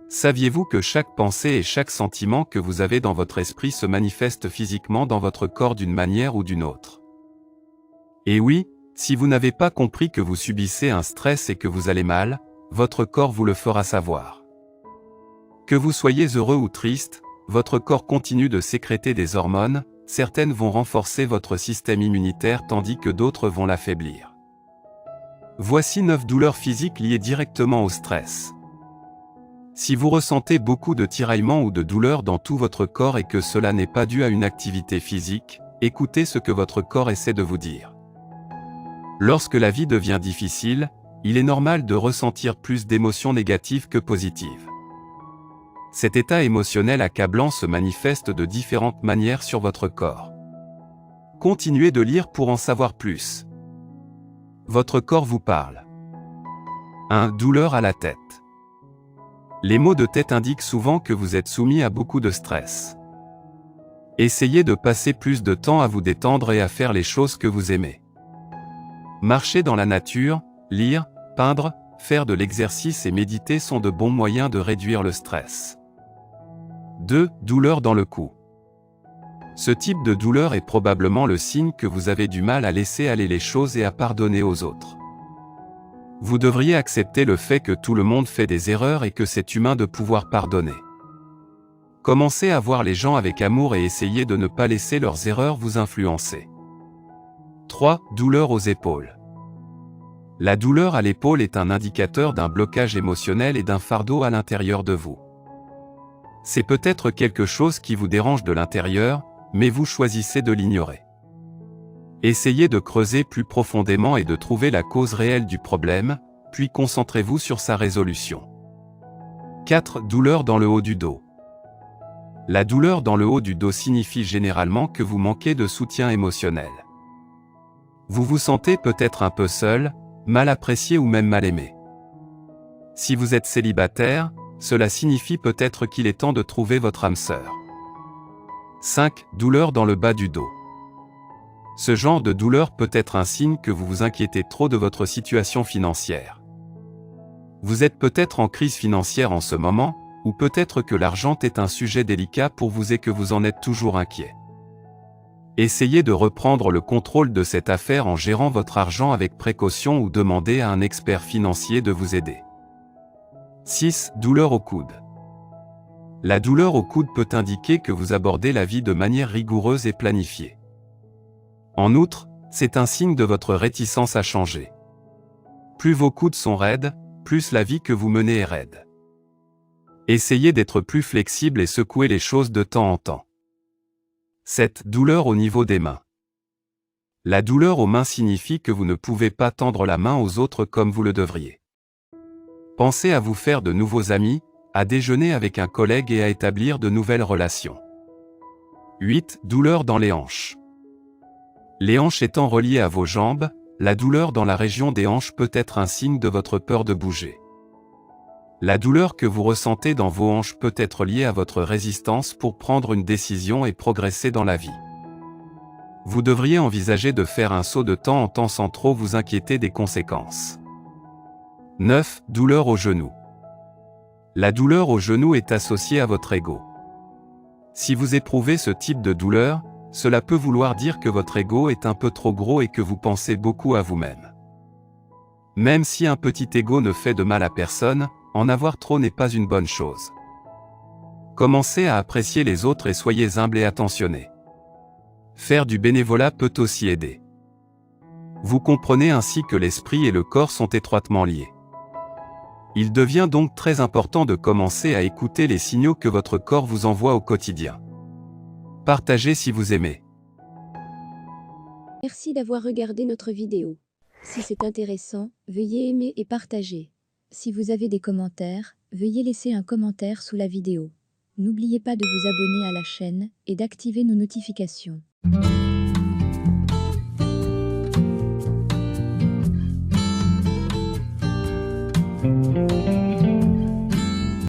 Saviez-vous que chaque pensée et chaque sentiment que vous avez dans votre esprit se manifeste physiquement dans votre corps d'une manière ou d'une autre? Et oui, si vous n'avez pas compris que vous subissez un stress et que vous allez mal, votre corps vous le fera savoir. Que vous soyez heureux ou triste, votre corps continue de sécréter des hormones, certaines vont renforcer votre système immunitaire tandis que d'autres vont l'affaiblir. Voici 9 douleurs physiques liées directement au stress. Si vous ressentez beaucoup de tiraillements ou de douleurs dans tout votre corps et que cela n'est pas dû à une activité physique, écoutez ce que votre corps essaie de vous dire. Lorsque la vie devient difficile, il est normal de ressentir plus d'émotions négatives que positives. Cet état émotionnel accablant se manifeste de différentes manières sur votre corps. Continuez de lire pour en savoir plus. Votre corps vous parle. 1. Douleur à la tête. Les maux de tête indiquent souvent que vous êtes soumis à beaucoup de stress. Essayez de passer plus de temps à vous détendre et à faire les choses que vous aimez. Marcher dans la nature, lire, peindre, faire de l'exercice et méditer sont de bons moyens de réduire le stress. 2. Douleur dans le cou. Ce type de douleur est probablement le signe que vous avez du mal à laisser aller les choses et à pardonner aux autres. Vous devriez accepter le fait que tout le monde fait des erreurs et que c'est humain de pouvoir pardonner. Commencez à voir les gens avec amour et essayez de ne pas laisser leurs erreurs vous influencer. 3. Douleur aux épaules. La douleur à l'épaule est un indicateur d'un blocage émotionnel et d'un fardeau à l'intérieur de vous. C'est peut-être quelque chose qui vous dérange de l'intérieur, mais vous choisissez de l'ignorer. Essayez de creuser plus profondément et de trouver la cause réelle du problème, puis concentrez-vous sur sa résolution. 4. Douleur dans le haut du dos. La douleur dans le haut du dos signifie généralement que vous manquez de soutien émotionnel. Vous vous sentez peut-être un peu seul, mal apprécié ou même mal aimé. Si vous êtes célibataire, cela signifie peut-être qu'il est temps de trouver votre âme sœur. 5. Douleur dans le bas du dos. Ce genre de douleur peut être un signe que vous vous inquiétez trop de votre situation financière. Vous êtes peut-être en crise financière en ce moment, ou peut-être que l'argent est un sujet délicat pour vous et que vous en êtes toujours inquiet. Essayez de reprendre le contrôle de cette affaire en gérant votre argent avec précaution ou demandez à un expert financier de vous aider. 6. Douleur au coude. La douleur au coude peut indiquer que vous abordez la vie de manière rigoureuse et planifiée. En outre, c'est un signe de votre réticence à changer. Plus vos coudes sont raides, plus la vie que vous menez est raide. Essayez d'être plus flexible et secouez les choses de temps en temps. 7. Douleur au niveau des mains. La douleur aux mains signifie que vous ne pouvez pas tendre la main aux autres comme vous le devriez. Pensez à vous faire de nouveaux amis, à déjeuner avec un collègue et à établir de nouvelles relations. 8. Douleur dans les hanches. Les hanches étant reliées à vos jambes, la douleur dans la région des hanches peut être un signe de votre peur de bouger. La douleur que vous ressentez dans vos hanches peut être liée à votre résistance pour prendre une décision et progresser dans la vie. Vous devriez envisager de faire un saut de temps en temps sans trop vous inquiéter des conséquences. 9. Douleur au genou. La douleur au genou est associée à votre ego. Si vous éprouvez ce type de douleur, cela peut vouloir dire que votre ego est un peu trop gros et que vous pensez beaucoup à vous-même. Même si un petit ego ne fait de mal à personne, en avoir trop n'est pas une bonne chose. Commencez à apprécier les autres et soyez humble et attentionné. Faire du bénévolat peut aussi aider. Vous comprenez ainsi que l'esprit et le corps sont étroitement liés. Il devient donc très important de commencer à écouter les signaux que votre corps vous envoie au quotidien. Partagez si vous aimez. Merci d'avoir regardé notre vidéo. Si c'est intéressant, veuillez aimer et partager. Si vous avez des commentaires, veuillez laisser un commentaire sous la vidéo. N'oubliez pas de vous abonner à la chaîne et d'activer nos notifications.